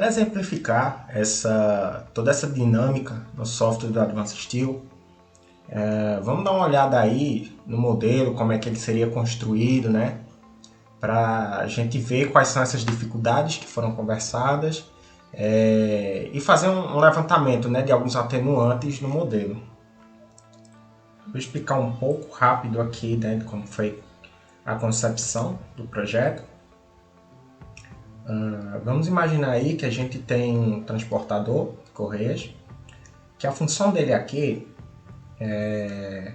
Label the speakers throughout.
Speaker 1: exemplificar toda essa dinâmica no software do Advanced Steel, vamos dar uma olhada aí no modelo, como é que ele seria construído, né? Para a gente ver quais são essas dificuldades que foram conversadas e fazer um levantamento, né, de alguns atenuantes no modelo. Vou explicar um pouco rápido aqui, né, de como foi a concepção do projeto. Vamos imaginar aí que a gente tem um transportador de correias, que a função dele aqui é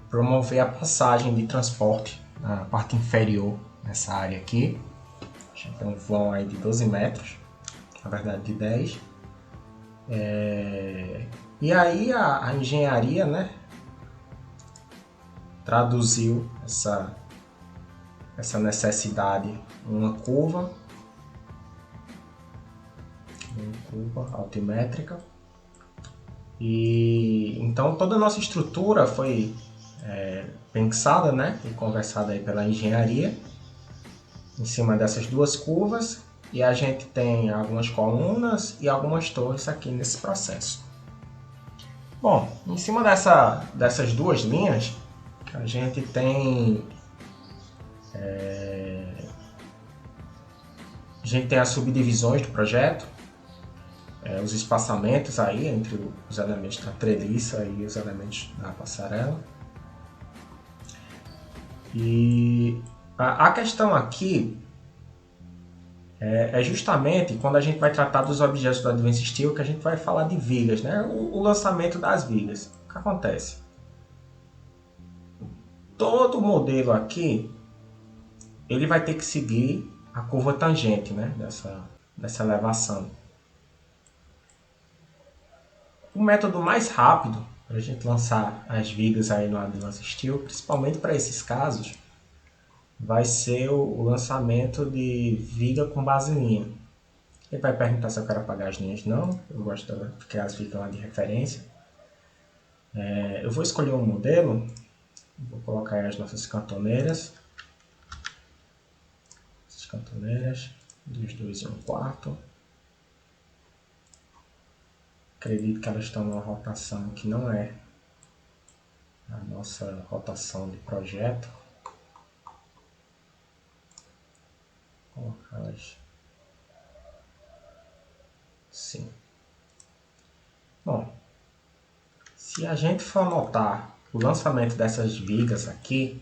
Speaker 1: promover a passagem de transporte na parte inferior dessa área aqui. A gente tem um vão aí de 12 metros, na verdade de 10. E aí a engenharia, né, traduziu essa necessidade em uma curva altimétrica. E então toda a nossa estrutura foi pensada, né, e conversada aí pela engenharia em cima dessas duas curvas, e a gente tem algumas colunas e algumas torres aqui nesse processo. Bom, em cima dessas duas linhas a gente tem as subdivisões do projeto, os espaçamentos aí entre os elementos da treliça e os elementos da passarela. E a questão aqui é justamente quando a gente vai tratar dos objetos do Advanced Steel, que a gente vai falar de vigas, né? O lançamento das vigas. O que acontece? Todo modelo aqui ele vai ter que seguir a curva tangente, né, dessa elevação. O método mais rápido para a gente lançar as vigas aí no Advanced Steel, principalmente para esses casos, vai ser o lançamento de viga com base em linha. Ele vai perguntar se eu quero apagar as linhas. Não, eu gosto de que elas ficam lá de referência. Eu vou escolher um modelo, vou colocar aí as nossas cantoneiras. Essas cantoneiras, dos 2 e 1/4. Acredito que elas estão numa rotação que não é a nossa rotação de projeto. Vou colocá-las sim. Bom, se a gente for anotar o lançamento dessas vigas aqui,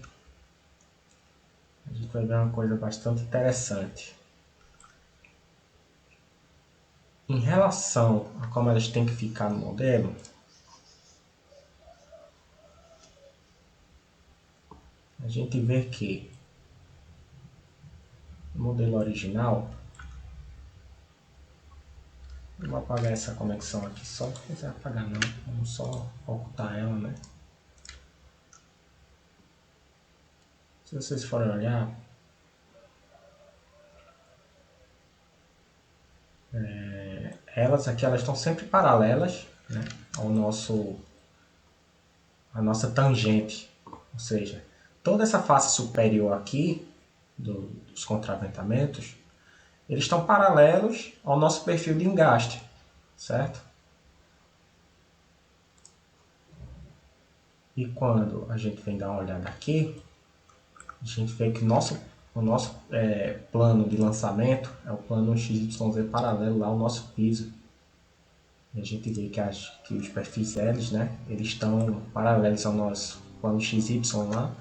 Speaker 1: a gente vai ver uma coisa bastante interessante. Em relação a como elas têm que ficar no modelo, a gente vê que no modelo original, eu vou apagar essa conexão aqui só, não precisa apagar não, vamos só ocultar ela, né? Se vocês forem olhar, elas aqui estão sempre paralelas, né, à nossa tangente, ou seja, toda essa face superior aqui dos contraventamentos, eles estão paralelos ao nosso perfil de engaste, certo? E quando a gente vem dar uma olhada aqui, a gente vê que o nosso plano de lançamento é o plano XYZ paralelo lá ao nosso piso. E a gente vê que os perfis L, né, eles estão paralelos ao nosso plano XY lá.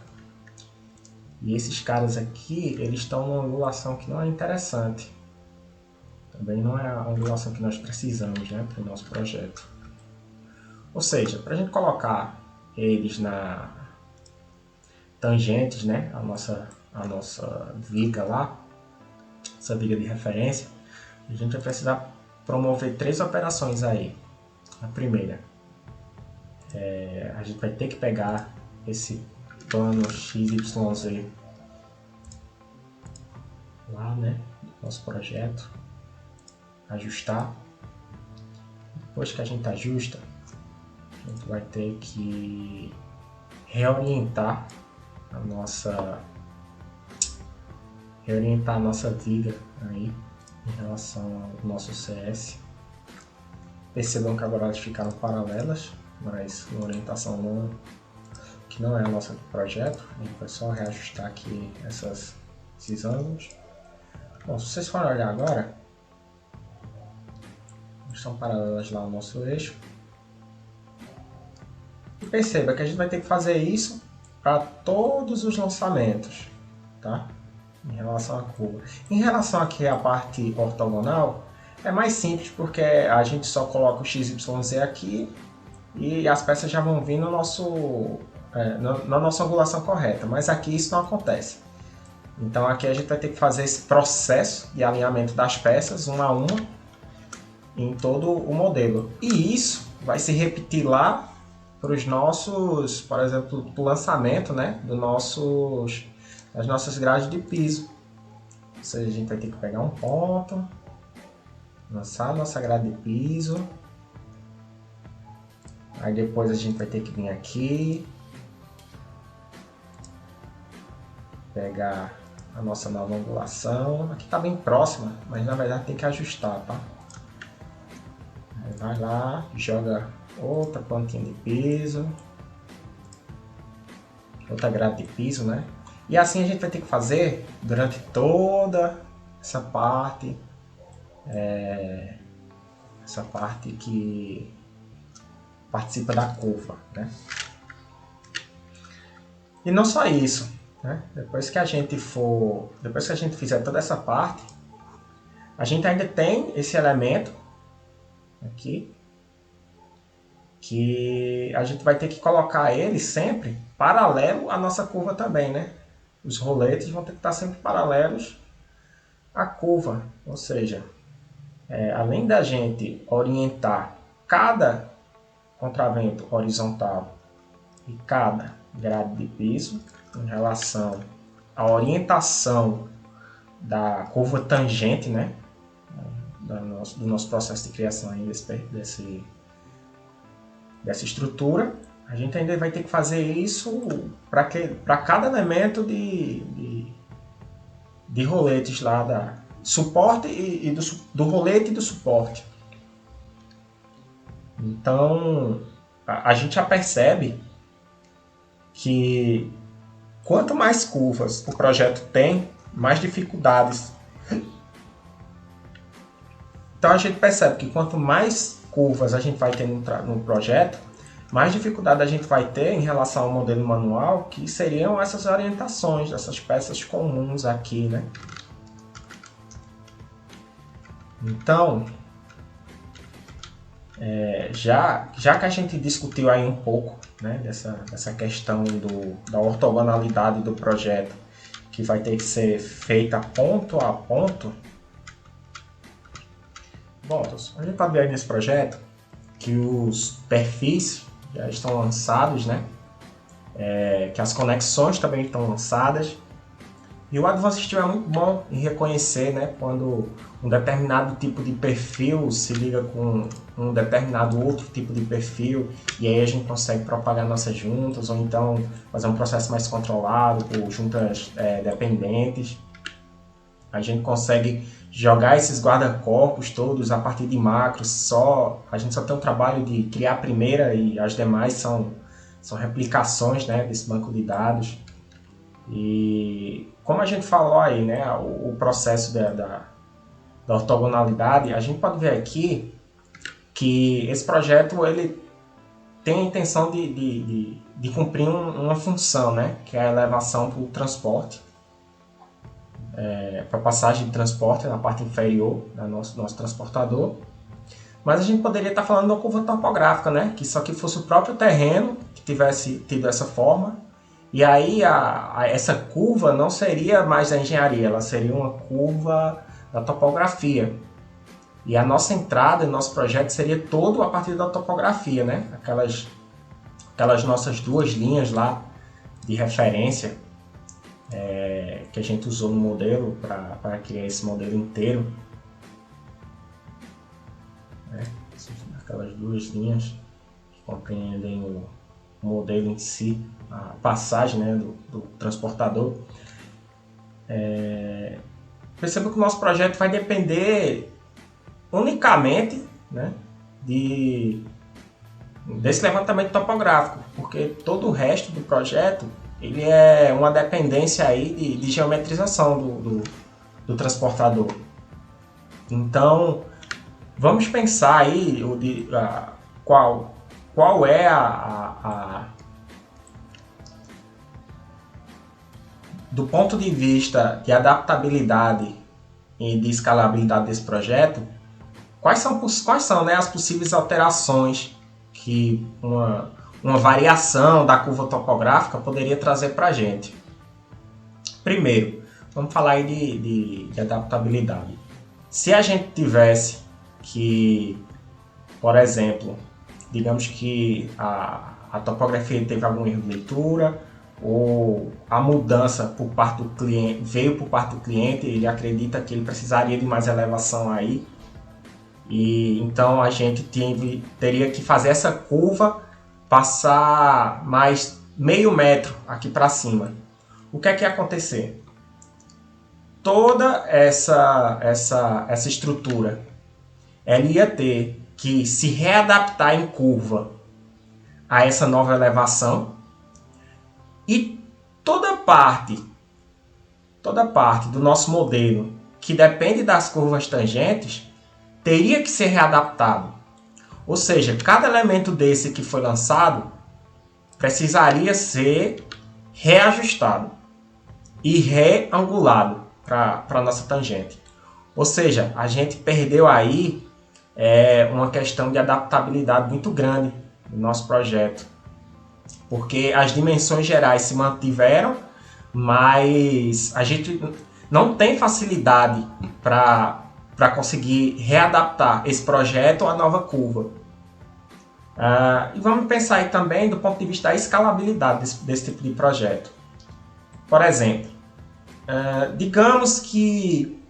Speaker 1: E esses caras aqui, eles estão numa angulação que não é interessante. Também não é a angulação que nós precisamos, né, para o nosso projeto. Ou seja, para a gente colocar eles na tangentes, né, a nossa viga lá, essa viga de referência, a gente vai precisar promover 3 operações aí. A primeira, a gente vai ter que pegar esse plano XYZ lá, né, do nosso projeto, ajustar. Depois que a gente ajusta, a gente vai ter que reorientar a nossa viga aí em relação ao nosso CS. Percebam que agora elas ficaram paralelas, mas uma orientação não, que não é a nossa do projeto. A gente vai só reajustar aqui esses ângulos. Bom, se vocês forem olhar agora, estão paralelas lá ao nosso eixo. E perceba que a gente vai ter que fazer isso para todos os lançamentos, tá? Em relação à curva. Em relação aqui à parte ortogonal, é mais simples porque a gente só coloca o XYZ aqui e as peças já vão vir no nosso, na nossa angulação correta, mas aqui isso não acontece. Então aqui a gente vai ter que fazer esse processo de alinhamento das peças, uma a uma, em todo o modelo. E isso vai se repetir lá para os nossos, por exemplo, do lançamento, né, das nossas grades de piso. Ou seja, a gente vai ter que pegar um ponto, lançar a nossa grade de piso, aí depois a gente vai ter que vir aqui, pegar a nossa nova angulação. Aqui está bem próxima, mas na verdade tem que ajustar, tá? Aí vai lá, joga outra pontinha de piso, outra grade de piso, né? E assim a gente vai ter que fazer durante toda essa parte que participa da curva, né? E não só isso, né? Depois que a gente fizer toda essa parte, a gente ainda tem esse elemento aqui que a gente vai ter que colocar ele sempre paralelo à nossa curva também, né? Os roletes vão ter que estar sempre paralelos à curva, ou seja, além da gente orientar cada contravento horizontal e cada grade de piso em relação à orientação da curva tangente, né? Do nosso processo de criação aí dessa estrutura, a gente ainda vai ter que fazer isso para cada elemento de roletes lá da suporte e do rolete e do suporte. Então a gente já percebe que quanto mais curvas o projeto tem, mais dificuldades. Então a gente percebe que quanto mais curvas a gente vai ter no projeto, mais dificuldade a gente vai ter em relação ao modelo manual, que seriam essas orientações, essas peças comuns aqui, né? Então, já que a gente discutiu aí um pouco, né, dessa questão da ortogonalidade do projeto, que vai ter que ser feita ponto a ponto. Bom, a gente pode ver aí nesse projeto que os perfis já estão lançados, né? Que as conexões também estão lançadas. E o Advanced Steel é muito bom em reconhecer, né, quando um determinado tipo de perfil se liga com um determinado outro tipo de perfil, e aí a gente consegue propagar nossas juntas, ou então fazer um processo mais controlado por juntas dependentes. A gente consegue jogar esses guarda-corpos todos a partir de macros, a gente só tem o trabalho de criar a primeira e as demais são replicações, né, desse banco de dados. E como a gente falou aí, né, o processo da ortogonalidade, a gente pode ver aqui que esse projeto ele tem a intenção de cumprir uma função, né, que é a elevação para o transporte, para a passagem de transporte na parte inferior do nosso transportador. Mas a gente poderia estar falando de uma curva topográfica, né, que só que fosse o próprio terreno que tivesse tido essa forma. E aí essa curva não seria mais da engenharia, ela seria uma curva da topografia. E a nossa entrada, o nosso projeto seria todo a partir da topografia, né? Aquelas nossas duas linhas lá de referência que a gente usou no modelo para criar esse modelo inteiro. Aquelas duas linhas que compreendem o modelo em si, a passagem, né, do transportador. perceba que o nosso projeto vai depender unicamente, né, desse levantamento topográfico, porque todo o resto do projeto ele é uma dependência aí de geometrização do transportador. Então, vamos pensar aí qual é do ponto de vista de adaptabilidade e de escalabilidade desse projeto, quais são, né, as possíveis alterações que uma variação da curva topográfica poderia trazer para a gente. Primeiro, vamos falar aí de adaptabilidade. Se a gente tivesse que, por exemplo, digamos que a topografia teve algum erro de leitura, ou a mudança por parte do cliente veio por parte do cliente, ele acredita que ele precisaria de mais elevação aí, e então a gente teria que fazer essa curva passar mais meio metro aqui para cima. O que é que ia acontecer? Toda essa estrutura ela ia ter que se readaptar em curva a essa nova elevação, e toda parte do nosso modelo que depende das curvas tangentes teria que ser readaptado. Ou seja, cada elemento desse que foi lançado precisaria ser reajustado e reangulado para a nossa tangente. Ou seja, a gente perdeu aí uma questão de adaptabilidade muito grande no nosso projeto, porque as dimensões gerais se mantiveram, mas a gente não tem facilidade para conseguir readaptar esse projeto à nova curva. E vamos pensar aí também do ponto de vista da escalabilidade desse tipo de projeto. Por exemplo, digamos que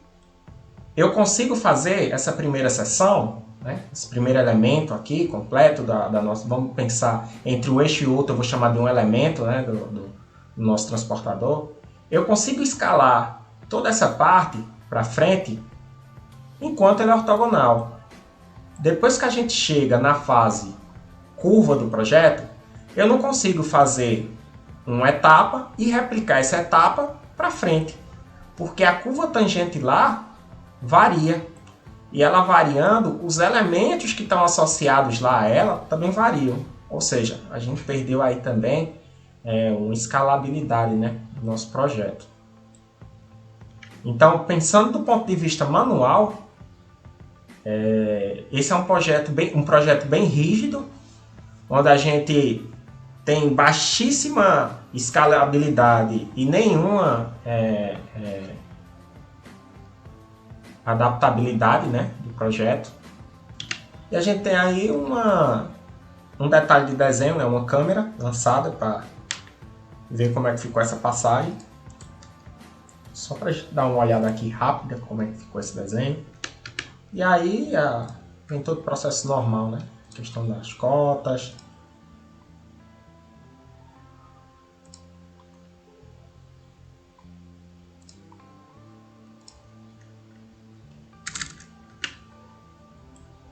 Speaker 1: eu consigo fazer essa primeira seção, né, esse primeiro elemento aqui, completo da nossa... Vamos pensar entre um eixo e outro, eu vou chamar de um elemento, né, do nosso transportador. Eu consigo escalar toda essa parte para frente enquanto ele é ortogonal. Depois que a gente chega na fase curva do projeto, eu não consigo fazer uma etapa e replicar essa etapa para frente, porque a curva tangente lá varia. E ela variando, os elementos que estão associados lá a ela também variam. Ou seja, a gente perdeu aí também uma escalabilidade, né, do nosso projeto. Então, pensando do ponto de vista manual, esse é um projeto bem rígido, onde a gente tem baixíssima escalabilidade e nenhuma adaptabilidade, né, do projeto. E a gente tem aí um detalhe de desenho, né, uma câmera lançada para ver como é que ficou essa passagem. Só para dar uma olhada aqui rápida como é que ficou esse desenho. E aí tem todo o processo normal, né, questão das cotas.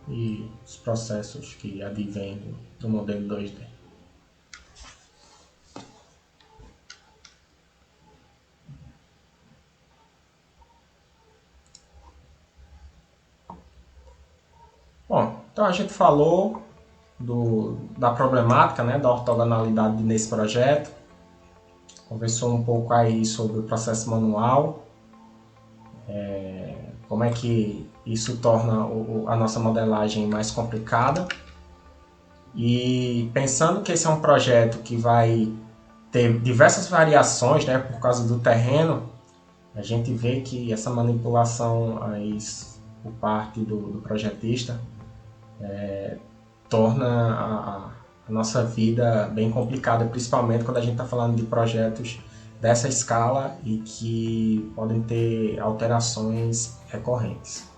Speaker 1: E os processos que advêm do modelo 2D. Bom, então a gente falou da problemática, né, da ortogonalidade nesse projeto, conversou um pouco aí sobre o processo manual, como é que isso torna a nossa modelagem mais complicada. E pensando que esse é um projeto que vai ter diversas variações, né, por causa do terreno, a gente vê que essa manipulação aí, por parte do projetista torna a nossa vida bem complicada, principalmente quando a gente está falando de projetos dessa escala e que podem ter alterações recorrentes.